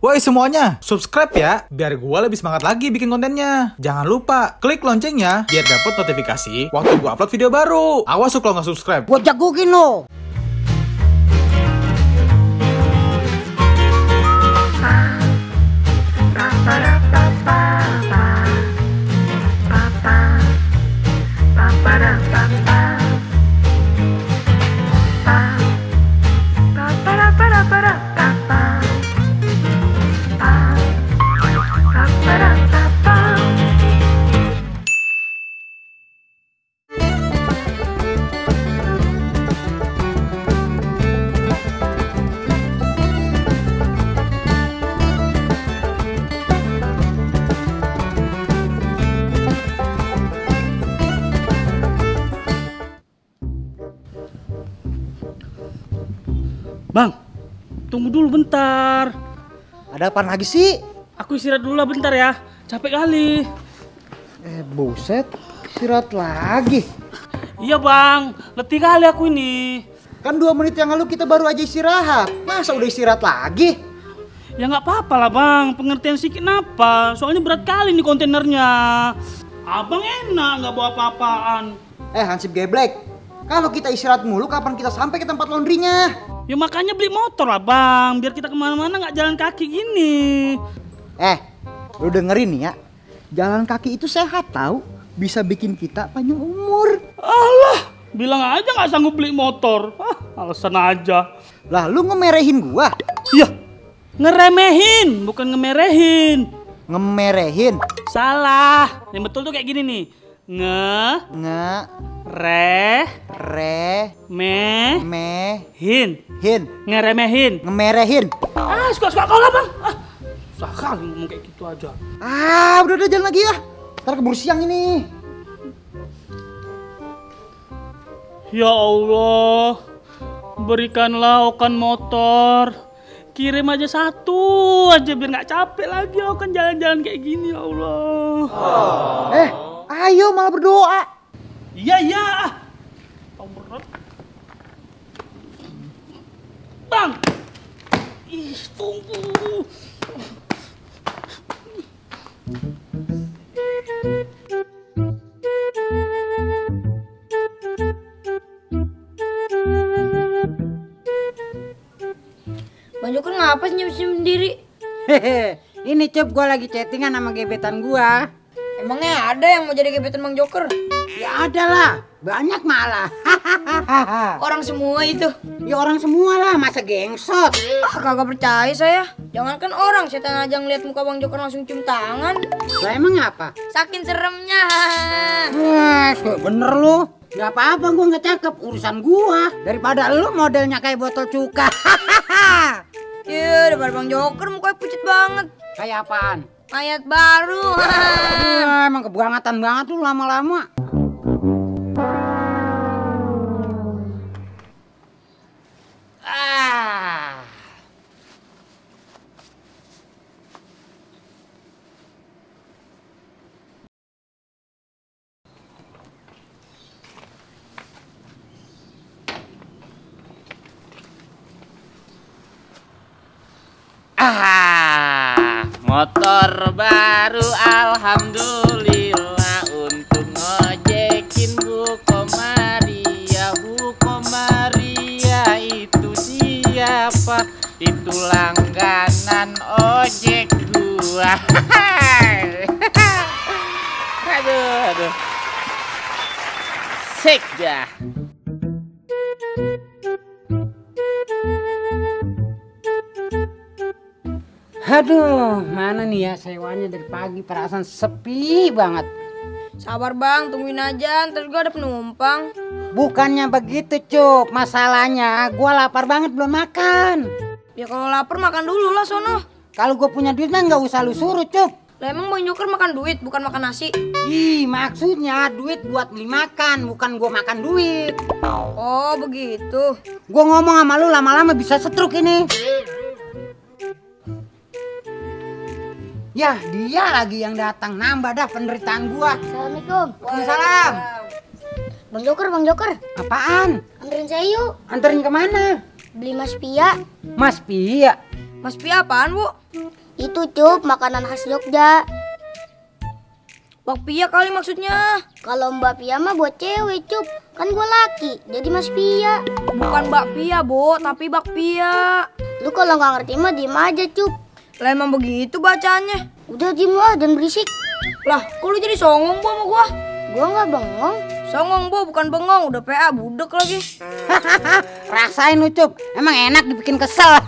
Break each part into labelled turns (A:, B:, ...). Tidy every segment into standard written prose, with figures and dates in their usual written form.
A: Woi semuanya, subscribe ya, biar gue lebih semangat lagi bikin kontennya. Jangan lupa, klik loncengnya, biar dapet notifikasi waktu gue upload video baru. Awas kalau nggak subscribe.
B: Gue jagokin lo.
C: Bang, tunggu dulu bentar.
B: Ada apa lagi sih?
C: Aku istirahat dulu lah bentar ya. Capek kali.
B: Buset, istirahat lagi.
C: Iya bang, letih kali aku ini.
B: Kan 2 menit yang lalu kita baru aja istirahat. Masa udah istirahat lagi?
C: Ya nggak apa-apa lah bang, pengertian sedikit napa. Soalnya berat kali nih kontainernya. Abang enak nggak bawa apa-apaan.
B: Hansip geblek. Kalau kita istirahat mulu, kapan kita sampai ke tempat laundrynya?
C: Ya makanya beli motor lah bang, biar kita kemana-mana nggak jalan kaki gini.
B: Lu dengerin nih ya. Jalan kaki itu sehat tahu, bisa bikin kita panjang umur.
C: Alah, bilang aja nggak sanggup beli motor. Alasan aja.
B: Lah lu ngemerehin gua?
C: Iya, ngeremehin, bukan ngemerehin.
B: Ngemerehin?
C: Salah, yang betul tuh kayak gini nih. Mehin. Ngeremehin.
B: Ngemerehin.
C: Suka-suka kau lah bang. Susah kali ngomong kayak gitu aja.
B: Udah jalan lagi ya. Ntar keburu siang ini.
C: Ya Allah, berikanlah Okan motor. Kirim aja 1 aja biar nggak capek lagi Okan jalan-jalan kayak gini ya Allah.
B: Ayo malah berdoa.
C: Iya. Berat. Bang. Tunggu.
D: Bang Joker ngapa senyum-senyum sendiri?
E: Ini Cep, gue lagi chattingan sama gebetan gua.
D: Emangnya ada yang mau jadi gebetan Bang Joker?
E: Ya ada lah, banyak malah.
D: Orang semua itu.
E: Ya orang semua lah, masa gengsot.
D: Kagak percaya saya. Jangankan orang, setan aja ngeliat muka Bang Joker langsung cium tangan.
E: Lah emang apa?
D: Saking seremnya.
E: Wah, bener lu. Gak apa-apa, gua gak cakep, urusan gua. Daripada lu modelnya kayak botol cuka.
D: Iya, daripada Bang Joker mukanya pucet banget.
E: Kayak apaan?
D: Mayat baru.
E: Emang kebangetan banget lu lama-lama.
F: Motor baru alhamdulillah untuk ngojekin Bu Komaria. Bu Komaria itu siapa? Itu langganan ojek gua. Aduh. Sik dah.
E: Aduh, mana nih ya sewanya dari pagi, perasaan sepi banget.
D: Sabar Bang, tungguin aja, ntar juga ada penumpang.
E: Bukannya begitu Cup, masalahnya gua lapar banget belum makan.
D: Ya kalau lapar makan dulu lah sono.
E: Kalau gue punya duit mah nggak usah lu suruh Cup.
D: Lah emang Bang Joker makan duit, bukan makan nasi?
E: Ih, maksudnya duit buat beli makan, bukan gua makan duit.
D: Oh begitu.
E: Gua ngomong sama lu lama-lama bisa stroke ini. Ya, dia lagi yang datang, nambah dah penderitaan gua.
D: Assalamualaikum.
E: Waalaikumsalam.
D: Bang Joker.
E: Apaan?
D: Anterin saya yuk.
E: Anterin kemana?
D: Beli Mas Pia.
E: Mas Pia?
D: Mas Pia apaan, Bu?
G: Itu Cup, makanan khas Jogja.
D: Bakpia kali maksudnya.
G: Kalau Mbak Pia mah buat cewek Cup, kan gue laki, jadi Mas Pia.
D: Bukan bakpia, Bu, tapi bakpia.
G: Lu kalau nggak ngerti mah diem aja Cup.
D: Lah emang begitu bacaannya.
G: Udah diem lah dan berisik.
D: Lah, kok lu jadi songong, Bu, sama gua?
G: Gua nggak bengong.
D: Songong, Bu, bukan bengong. Udah PA, budek lagi.
E: Rasain lu Cup, emang enak dibikin kesel.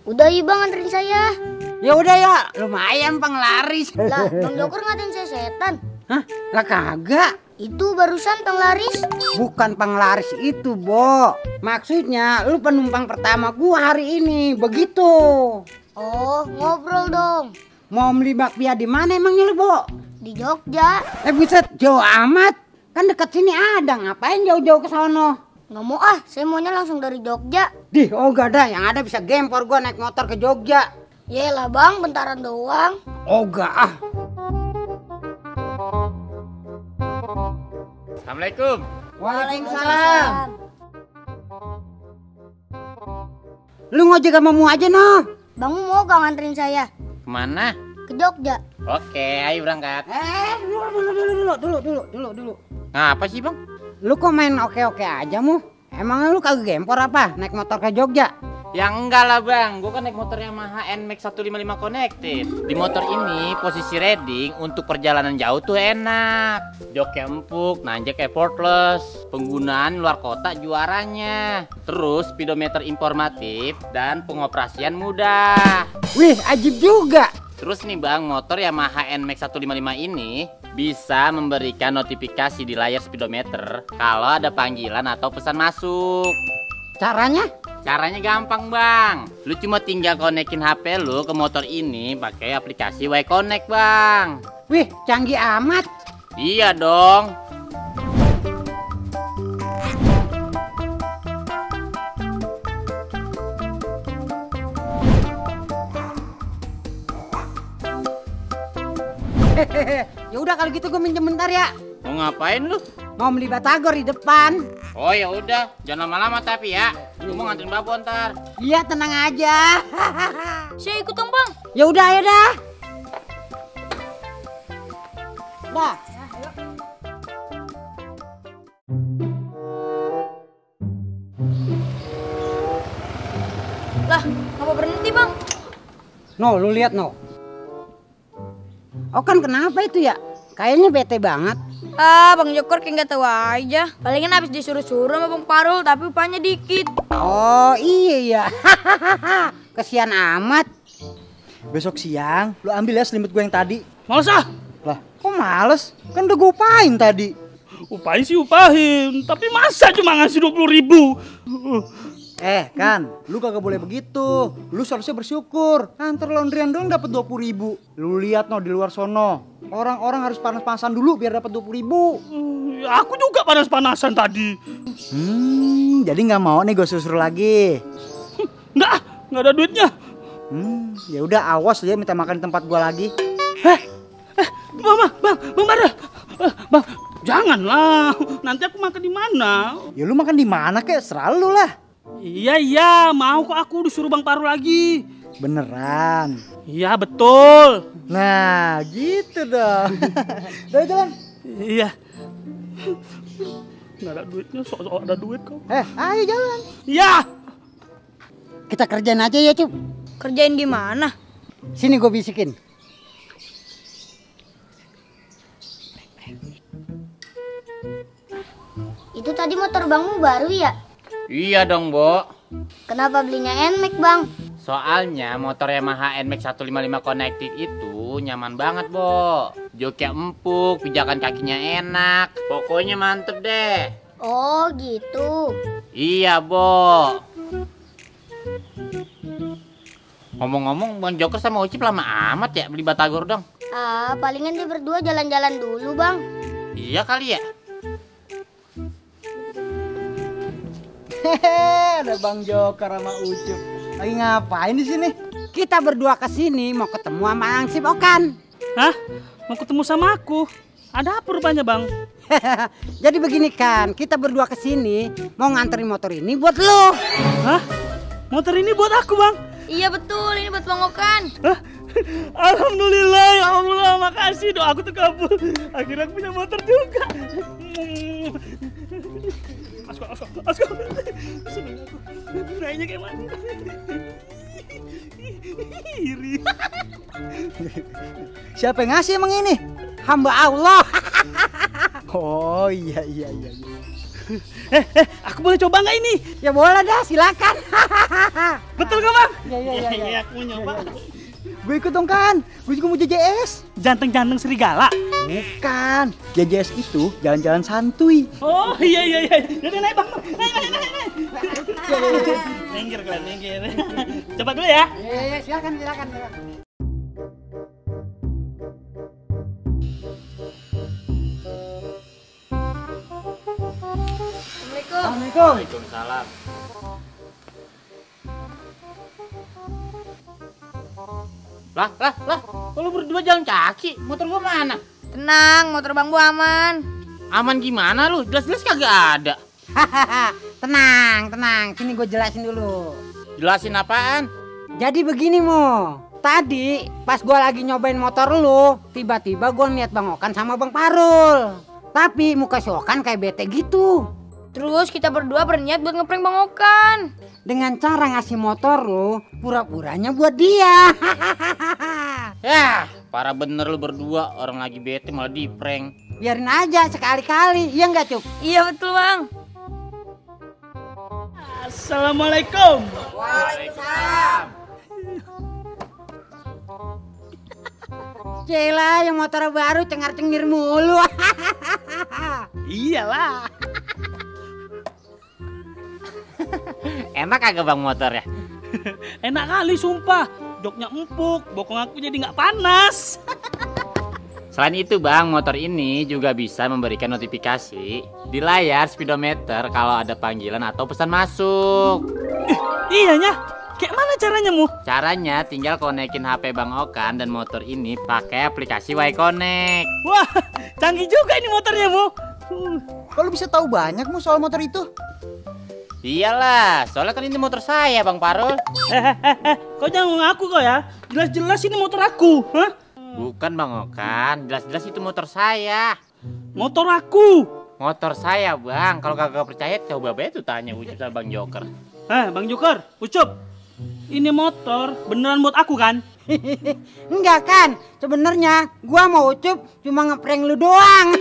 G: Udah yuk Bang, anterin saya.
E: Ya udah ya, lumayan penglaris.
G: Lah, Bang Joker ngatain saya setan.
E: Hah? Lah kagak.
G: Itu barusan penglaris.
E: Bukan penglaris itu, Bo. Maksudnya lu penumpang pertama gua hari ini, begitu.
G: Oh, ngobrol dong.
E: Mau beli bakpia di mana emangnya lu, Bo?
G: Di Jogja.
E: Buset, jauh amat. Kan dekat sini ada, ngapain jauh-jauh ke sono?
G: Nggak mau ah, saya maunya langsung dari Jogja.
E: Dih, oh gak ada, yang ada bisa gempor gua naik motor ke Jogja.
G: Yelah Bang, bentaran doang.
E: Oh gak ah.
F: Assalamualaikum.
E: Waalaikumsalam. Lu ngojek sama mu aja no.
G: Bang mau gak nganterin saya
F: Kemana?
G: ke Jogja?
F: Oke, ayo berangkat.
E: Dulu.
F: Ngapa sih bang?
E: Lu kok main oke-oke aja mu? Emangnya lu kagak gempor apa naik motor ke Jogja?
F: Ya enggak lah bang, gue kan naik motor Yamaha NMAX 155 Connected. Di motor ini posisi riding untuk perjalanan jauh tuh enak. Joknya empuk, nanjak effortless. Penggunaan luar kota juaranya. Terus speedometer informatif dan pengoperasian mudah.
E: Wih, ajib juga.
F: Terus nih bang, motor Yamaha NMAX 155 ini bisa memberikan notifikasi di layar speedometer kalau ada panggilan atau pesan masuk.
E: Caranya?
F: Caranya gampang bang. Lu cuma tinggal konekin HP lu ke motor ini pakai aplikasi Y-Connect bang.
E: Wih, canggih amat.
F: Iya dong.
E: Ya udah kalau gitu gue minjem bentar ya.
F: Mau ngapain lu?
E: Mau beli batagor di depan.
F: Oh ya udah, jangan lama-lama tapi ya. Gue mau nganterin Babon ntar.
E: Iya, tenang aja.
D: Saya ikut dong, Bang.
E: Ya udah, ayo dah. Dah.
D: Lah, ngapa berhenti, Bang?
E: No, lu lihat no. Oh kan kenapa itu ya? Kayaknya bete banget.
D: Ah, Bang Joker kayak nggak tahu aja. Palingan habis disuruh-suruh sama Bang Parul, tapi upahnya dikit.
E: Oh iya ya. Kesian amat.
B: Besok siang lu ambil ya selimut gue yang tadi.
C: Males ah.
B: Lah, kok males? Kan udah gue upahin tadi.
C: Upahin sih upahin, tapi masa cuma ngasih 20.000?
B: Kan, lu kagak boleh begitu. Lu seharusnya bersyukur. Antar laundryan doang dapat 20.000. Lu lihat no di luar sono. Orang-orang harus panas-panasan dulu biar dapat 20.000.
C: Aku juga panas-panasan tadi.
B: Jadi nggak mau nih gue suruh lagi.
C: Nggak ada duitnya.
B: Ya udah awas dia minta makan di tempat gua lagi.
C: Bang Bara. Bang, janganlah. Nanti aku makan di mana?
B: Ya lu makan di mana kek? Selalu lah.
C: Iya, mau kok aku disuruh Bang Paru lagi.
B: Beneran.
C: Iya, betul.
B: Nah, gitu dong. Udah jalan.
C: Iya. Nggak ada duitnya, sok-sok ada duit kau.
B: Ayo jalan.
C: Iya.
E: Kita kerjain aja ya Cup.
D: Kerjain gimana?
E: Sini gue bisikin.
G: Itu tadi motor Bangmu baru ya?
F: Iya dong Bo.
G: Kenapa belinya NMAX Bang?
F: Soalnya motor Yamaha NMAX 155 Connected itu nyaman banget Bo. Joknya empuk, pijakan kakinya enak. Pokoknya mantep deh.
G: Oh gitu.
F: Iya Bo. Ngomong-ngomong Bang Joker sama Ucip lama amat ya beli batagor dong.
G: Palingan dia berdua jalan-jalan dulu Bang.
F: Iya kali ya.
B: Ada Bang Joker sama Ucup. Lagi ngapain di sini?
E: Kita berdua ke sini mau ketemu sama Angsip Okan.
C: Hah? Mau ketemu sama aku? Ada apa rupanya Bang?
E: Jadi begini kan, kita berdua ke sini mau nganterin motor ini buat lo.
C: Hah? motor ini buat aku bang.
D: Iya betul, ini buat Bang Okan.
C: Hah? Alhamdulillah ya Allah, makasih doa aku terkabul. Akhirnya aku punya motor juga. Asko. Seneng aku. Naiknya kayak mana? Iri.
B: Siapa yang ngasih emang ini? Hamba Allah. Oh iya.
C: Aku boleh coba nggak ini?
E: Ya boleh dah, silakan.
C: Betul nggak bang?
E: Iya.
C: Aku mau nyoba.
B: Gue ikut dong kan. Gue juga mau JJS.
C: Janteng serigala.
B: Bukan. JJS itu jalan-jalan santuy.
C: Oh iya. Udah naik bang. Naik. Minggir kalian, minggir. Coba dulu ya.
E: Iya, silakan.
D: Assalamualaikum.
F: Waalaikumsalam. Lah, kok lu berdua jalan kaki? Motor gua mana?
D: Tenang, motor Bang Bu aman.
F: Aman gimana lu? Jelas-jelas kagak ada.
E: Tenang. Sini gue jelasin dulu.
F: Jelasin apaan?
E: Jadi begini Mo. Tadi pas gue lagi nyobain motor lu, tiba-tiba gue niat Bang Okan sama Bang Parul. Tapi muka si Okan kayak bete gitu.
D: Terus kita berdua berniat buat ngeprank Bang Okan.
E: Dengan cara ngasih motor lu, pura-puranya buat dia.
F: Ya, parah bener lu berdua. Orang lagi bete malah di prank.
E: Biarin aja sekali-kali, iya nggak Cup?
D: Iya betul Bang.
C: Assalamualaikum.
E: Cela yang motor baru cengar-cengir mulu.
C: Iyalah.
F: Enak kagak bang motornya?
C: Enak kali sumpah. Joknya empuk, bokong aku jadi nggak panas.
F: Selain itu bang, motor ini juga bisa memberikan notifikasi di layar speedometer kalau ada panggilan atau pesan masuk.
C: Iyanya, kayak mana caranya Mu?
F: Caranya tinggal konekin HP Bang Okan dan motor ini pakai aplikasi Y-Connect.
C: Wah, canggih juga ini motornya Mu.
B: Kalau bisa tahu banyak mu soal motor itu?
F: Iyalah, soalnya kan ini motor saya Bang Parul.
C: Kau jangan ngaku kau ya. Jelas-jelas ini motor aku. Hah?
F: Bukan Bang Okan, jelas-jelas itu motor saya.
C: Motor aku.
F: Motor saya bang, kalau kagak percaya coba tuh tanya Ucup sama Bang Joker.
C: Bang Joker, Ucup. Ini motor beneran buat aku kan?
E: Enggak kan? Sebenarnya gua mau Ucup cuma ngeprank lu doang.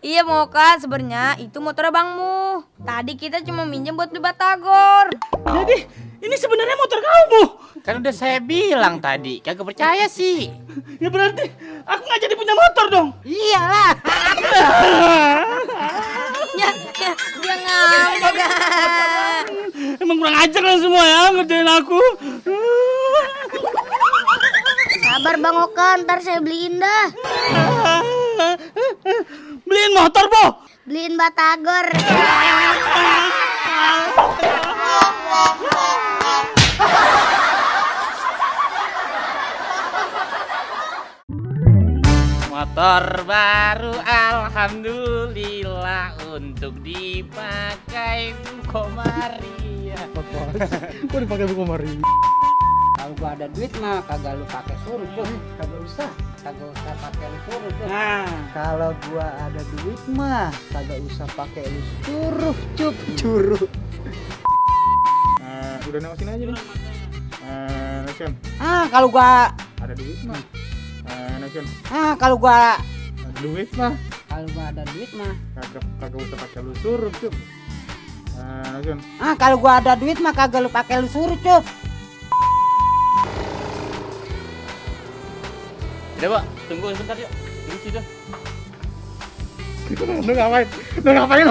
D: Iya Bang Okan, sebenarnya itu motornya Bang Mu. Tadi kita cuma minjem buat beli batagor.
C: Jadi ini sebenarnya motor kamu.
F: Kan udah saya bilang tadi, kagak percaya sih.
C: Ya berarti aku nggak jadi punya motor dong.
E: Iyalah.
D: Ya, dia ngambek.
C: Emang kurang ajar kan semua ya ngerjain aku.
G: Sabar Bang Okan, ntar saya beliin dah.
C: Beliin motor, Po.
G: Beliin batagor.
F: Motor baru alhamdulillah untuk dipakai Bu Komaria.
B: Kok dipakai buku Mari?
E: Kalau gua ada duit mah kagak lu pakai suruh Cup. Kagak usah pakai lu suruh Cup.
C: Nah,
B: Kalau gua ada duit mah kagak usah pakai lu suruh Curuh.
A: Udah nengokin aja nih. Nation,
E: Kalau gua
A: ada duit mah. Nation,
E: kalau gua
A: ada duit mah.
E: ada duit mah.
A: Kagak usah pakai lu suruh, Cup. Nation,
E: Kalau gua ada duit mah kagak lu pakai lu suruh Cup.
F: Udah Pak, tunggu sebentar yuk. Tunggu situ.
B: Lu ngapain? Ngapain?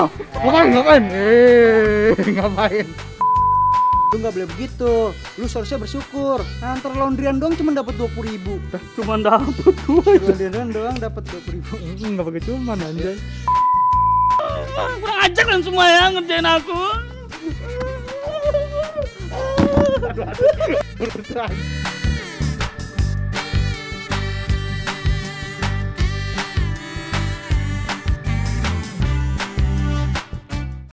B: Ngapain? Lu nggak boleh begitu. Lu seharusnya bersyukur. Antar laundryan doang cuma dapat 20.000.
C: cuma dapet dua.
B: Laundryan doang dapat 20.000. Enggak pakai cuman anjay.
C: Kurang ajar kan semua ya ngerjain aku.
B: Aduh.